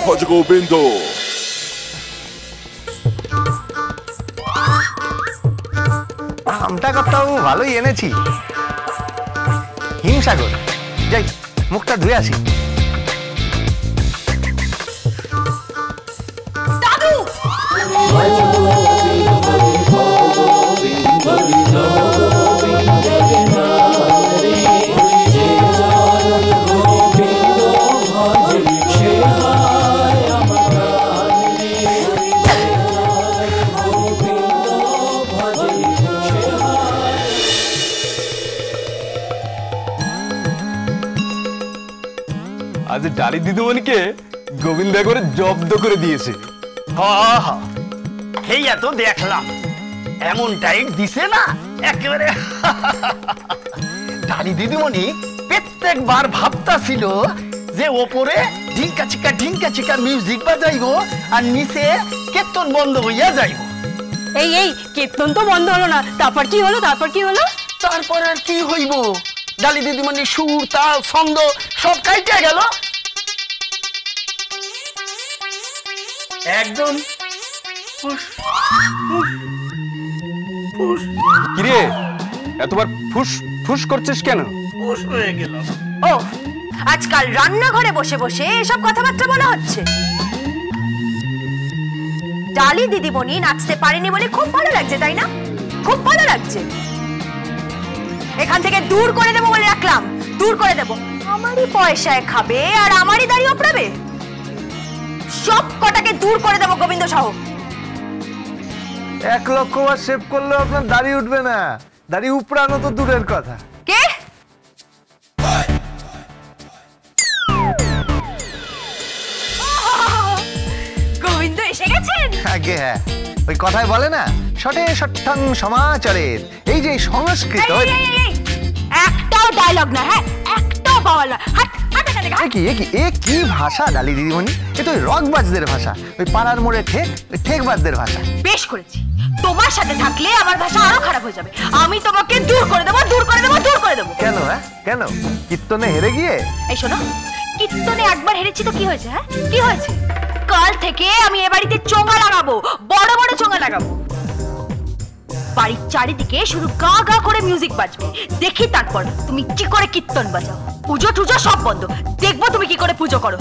ভজ গোবিন্দ। আমটা কথাও ভালোই এনেছি। হিমসাগর, যাই মুখটা ধুয়ে আসি। আজ ডালি দিদিমণিকে গোবিন্দ করে জব্দ করে দিয়েছে। হেইয়া তো দেখলাম, এমন টাইট দিছে না একেবারে। ডালি দিদিমণি প্রত্যেকবার ভাবতা ছিল যে ওপরে ঢিঙ্কা চিকা মিউজিক বাজাইবো আর নিচে কীর্তন বন্ধ হইয়া যাইব। এই কীর্তন তো বন্ধ হলো না, তারপর কি হলো? তারপর আর কি হইব, ডালি দিদিমণি সুর তাল ছন্দ সব কাইটা গেল একদম। কিরে এতবার ফুস ফুস করছিস কেন? হয়ে গেল। ও আজকাল রান্নাঘরে বসে বসে এসব কথাবার্তা বলা হচ্ছে। ডালি দিদিমণি নাচতে পারেনি বলে খুব ভালো লাগছে, তাই না? খুব ভালো লাগছে। এখান থেকে দূর করে দেবো বলে রাখলাম, দূর করে দেবো। আমারই পয়সায় খাবে আর আমারই দাড়ি ওপড়াবে। সব কটাকে দূর করে দেবো গোবিন্দ সহ। 1 লক্ষ বার সেভ করলেও আপনার দাড়ি উঠবে না। দাড়ি উপড়ানো তো দূরের কথা। কে? গোবিন্দ এসে গেছেন? আগে হ্যাঁ, ওই কথায় বলে না, শটে শট্টাং সমাচারের, এই যে সংস্কৃত। একটাও ডায়লগ না, হ্যাঁ একটাও পাওয়া না। কি ভাষা ডালি দিদিমণি? এ তো রকবাজদের ভাষা, ওই পাড়ার মোড়ে ঠেকবাজদের ভাষা। বেশ করেছি, তোমার সাথে থাকলে আমার ভাষা আরো খারাপ হয়ে যাবে। আমি তোমাকে দূর করে দেবো। কেন? কেন? কীর্তনে হেরে গিয়ে? এই শোনো, কীর্তনে একবার হেরেছি তো কি হয়েছে? হ্যাঁ কি হয়েছে? কাল থেকে আমি এ বাড়িতে চোঙা লাগাবো, বড় বড় চোঙা লাগাবো। বাড়ির চারিদিকে শুধু গা গা করে মিউজিক বাজবে। দেখি তারপর তুমি কি করে কীর্তন বাজাও। পুজো টুজো সব বন্ধ। দেখবো তুমি কি করে পুজো করো,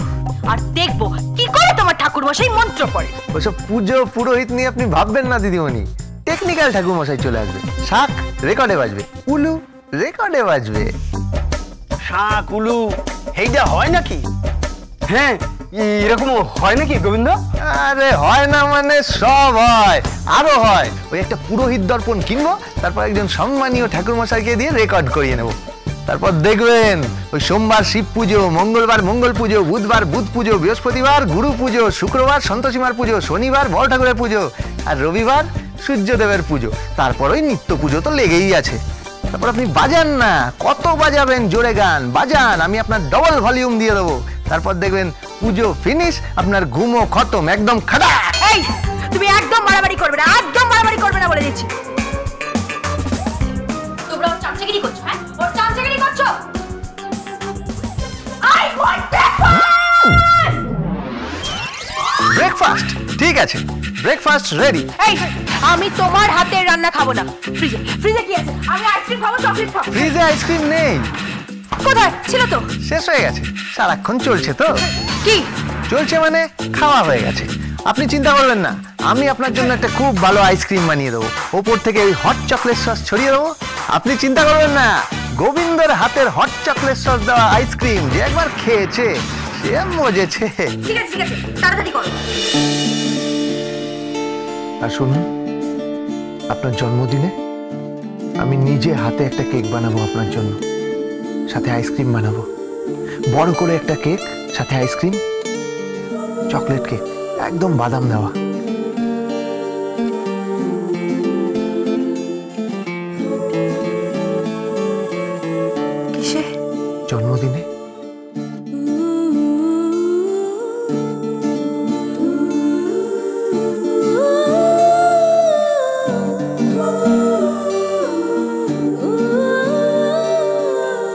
আর দেখবো কি করে তোমার ঠাকুর মশাই মন্ত্র পড়ে। ওইসব পুজো পুরোহিত নিয়ে আপনি ভাববেন না দিদিমণি। টেকনিক্যাল ঠাকুর মশাই চলে আসবে। শাক রেকর্ডে বাজবে, উলু রেকর্ডে বাজবে। শাক উলু এইটা হয় নাকি? হ্যাঁ, এরকম হয় নাকি গোবিন্দ? আরে হয় না মানে সব হয়, আরো হয়। ওই একটা পুরোহিত দর্পণ কিনবো, তারপর একজন সম্মানীয় ঠাকুর মশাইকে দিয়ে রেকর্ড করিয়ে নেবো। তারপর দেখবেন ওই সোমবার শিব পুজো, মঙ্গলবার মঙ্গল পুজো, বুধবার বুধ পুজো, বৃহস্পতিবার গুরু পুজো, শুক্রবার সন্তোষীমার পুজো, শনিবার বড় ঠাকুরের পুজো, আর রবিবার সূর্যদেবের পুজো। তারপর ওই নিত্য পুজো তো লেগেই আছে। তারপর আপনি বাজান না, কত বাজাবেন জোরে গান বাজান, আমি আপনার ডবল ভলিউম দিয়ে দেবো। তারপর দেখবেন পুজো ফিনিশ, আপনার ঘুমও খতম, একদম খাড়া। এই তুমি একদম বাড়াবাড়ি করবে না, একদম বাড়াবাড়ি করবে না বলে দিচ্ছি। তোমরা ওর চামচাগিরি করছো, হ্যাঁ ওর চামচাগিরি করছো। I want breakfast. ঠিক আছে, ব্রেকফাস্ট রেডি। এই আমি তোমার হাতের রান্না খাবো না। ফ্রিজে কি আছে? আমি আইসক্রিম খাবো, চকলেট খাবো। ফ্রিজে আইসক্রিম নেই। কোথায় ছিল? তো শেষ হয়ে গেছে। সারাক্ষণ চলছে তো। কি চলছে মানে খাওয়া হয়ে গেছে। আপনি চিন্তা করবেন না, আমি আপনার জন্য একটা খুব ভালো আইসক্রিম বানিয়ে দেবো। ওপর থেকে ওই হট চকলেট সস ছড়িয়ে দেবো। আপনি চিন্তা করবেন না, গোবিন্দর হাতের হট চকলেট সস দেওয়া আইসক্রিম যে একবার খেয়েছে সে মজেছে। ঠিক আছে তাড়াতাড়ি করো। আর শুনুন, আপনার জন্মদিনে আমি নিজে হাতে একটা কেক বানাবো আপনার জন্য, সাথে আইসক্রিম বানাবো। বড় করে একটা কেক, সাথে আইসক্রিম, চকলেট কেক, একদম বাদাম দেওয়া। কিসে? জন্মদিনে।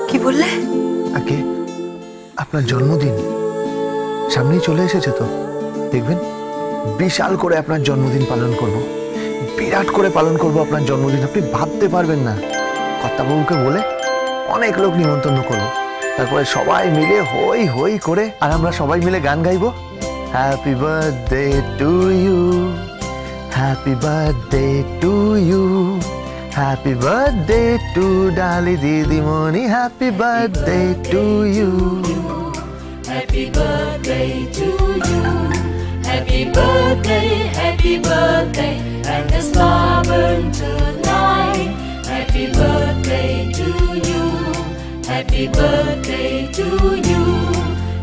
কি বললে? আগে আপনার জন্মদিন। সামনেই চলে এসেছে তো, দেখবেন বিশাল করে আপনার জন্মদিন পালন করব, বিরাট করে পালন করব আপনার জন্মদিন, আপনি ভাবতে পারবেন না। কর্তাবাবুকে বলে অনেক লোক নিমন্ত্রণ করব, তারপরে সবাই মিলে হই হই করে আর আমরা সবাই মিলে গান গাইবো, happy birthday to you, happy birthday to you, happy birthday to Dali দিদিমণি, happy birthday to you. Happy birthday to you. Happy birthday, and the star burn tonight. Happy birthday to you. Happy birthday to you.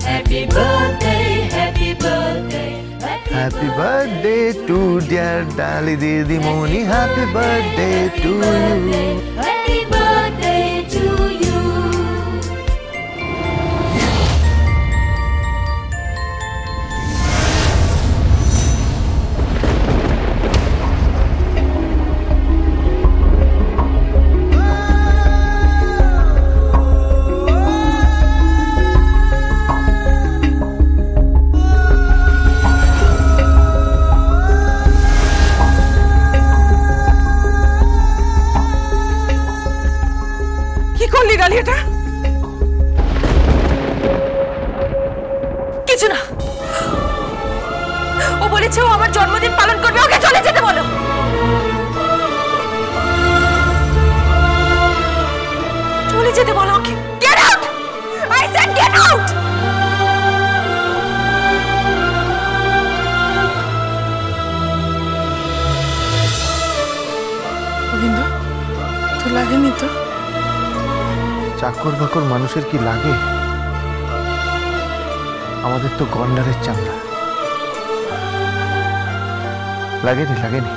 Happy birthday, happy birthday. Happy birthday to dear Dali Didimoni, happy birthday to you. Happy birthday to you. এটা কিছু না, ও বলেছে ও আমার জন্মদিন পালন করবে, ওকে চলে যেতে বলো। চলে যেতে বলো ওকে। Get out, I said get out. Gobinda, তো লাগেনি তো? চাকর বাকর মানুষের কি লাগে? আমাদের তো গন্ডারের চামড়া। লাগেনি লাগেনি।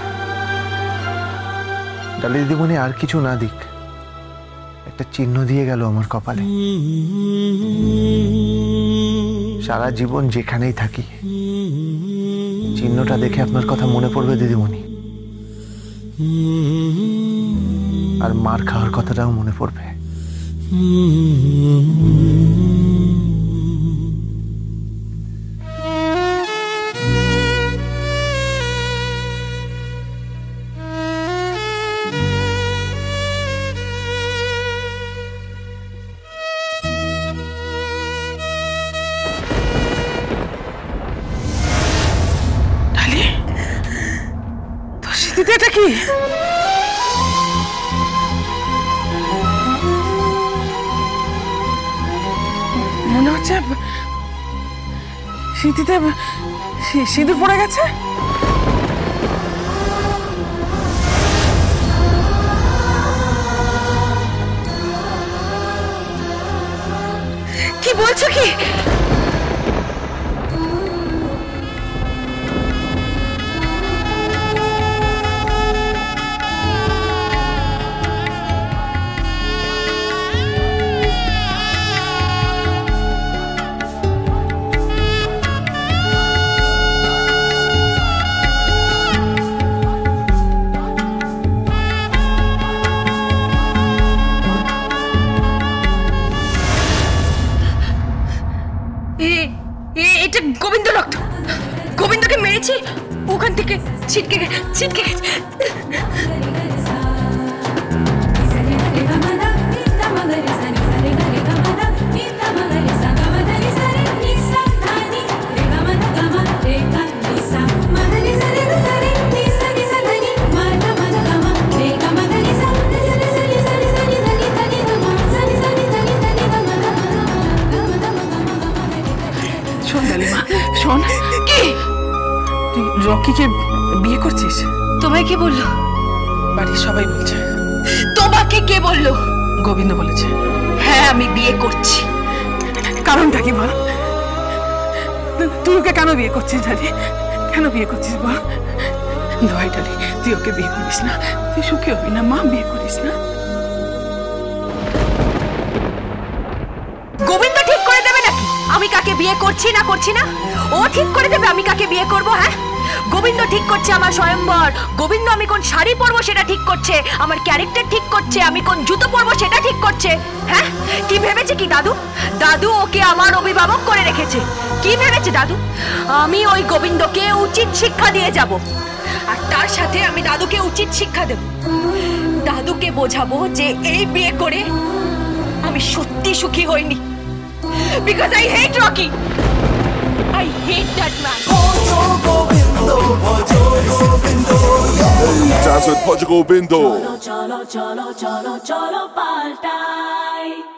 ডালি দিদিমণি আর কিছু না দিক, একটা চিহ্ন দিয়ে গেল আমার কপালে। সারা জীবন যেখানেই থাকি চিহ্নটা দেখে আপনার কথা মনে পড়বে দিদিমণি, আর মার খাওয়ার কথাটাও মনে পড়বে। এটা কি? মনে হচ্ছে শীতিতে সিঁদুর পড়ে গেছে। কি বলছো কি? এটা গোবিন্দ রক্ত। গোবিন্দকে মেরেছি, ওখান থেকে ছিটকে ছিটকে রকিকে বিয়ে করছিস? তোমায় কে বললো? বাড়ির সবাই বলছে। তোমাকে কে বললো? গোবিন্দ বলেছে। হ্যাঁ, আমি বিয়ে করছি। কারণটা কি বল? তুই ওকে কেন বিয়ে করছিস ডালি? কেন বিয়ে করছিস বল? দোহাই ডালি, তুই ওকে বিয়ে করিস না, তুই সুখী হবি না মা, বিয়ে করিস না। গোবিন্দ ঠিক করে দেবে নাকি আমি কাকে বিয়ে করছি না করছি না? ও ঠিক করে দেবে আমি কাকে বিয়ে করবো? হ্যাঁ, গোবিন্দ ঠিক করছে আমার স্বয়ম্বর, গোবিন্দ আমি কোন শাড়ি পরবো সেটা ঠিক করছে, আমার ক্যারেক্টার ঠিক করছে, আমি কোন জুতো পরবো সেটা ঠিক করছে। হ্যাঁ, কি ভেবেছে কি দাদু? দাদু ওকে আমার অভিভাবক করে রেখেছে। কি ভেবেছে দাদু? আমি ওই গোবিন্দকে উচিত শিক্ষা দিয়ে যাব, আর তার সাথে আমি দাদুকে উচিত শিক্ষা দেব। দাদুকে বোঝাবো যে এই বিয়ে করে আমি সত্যি সুখী হইনি। Because I hate Rocky. I hate that man. Dance with Portugal Bindo. Cholo, cholo, cholo, cholo, cholo, paltai.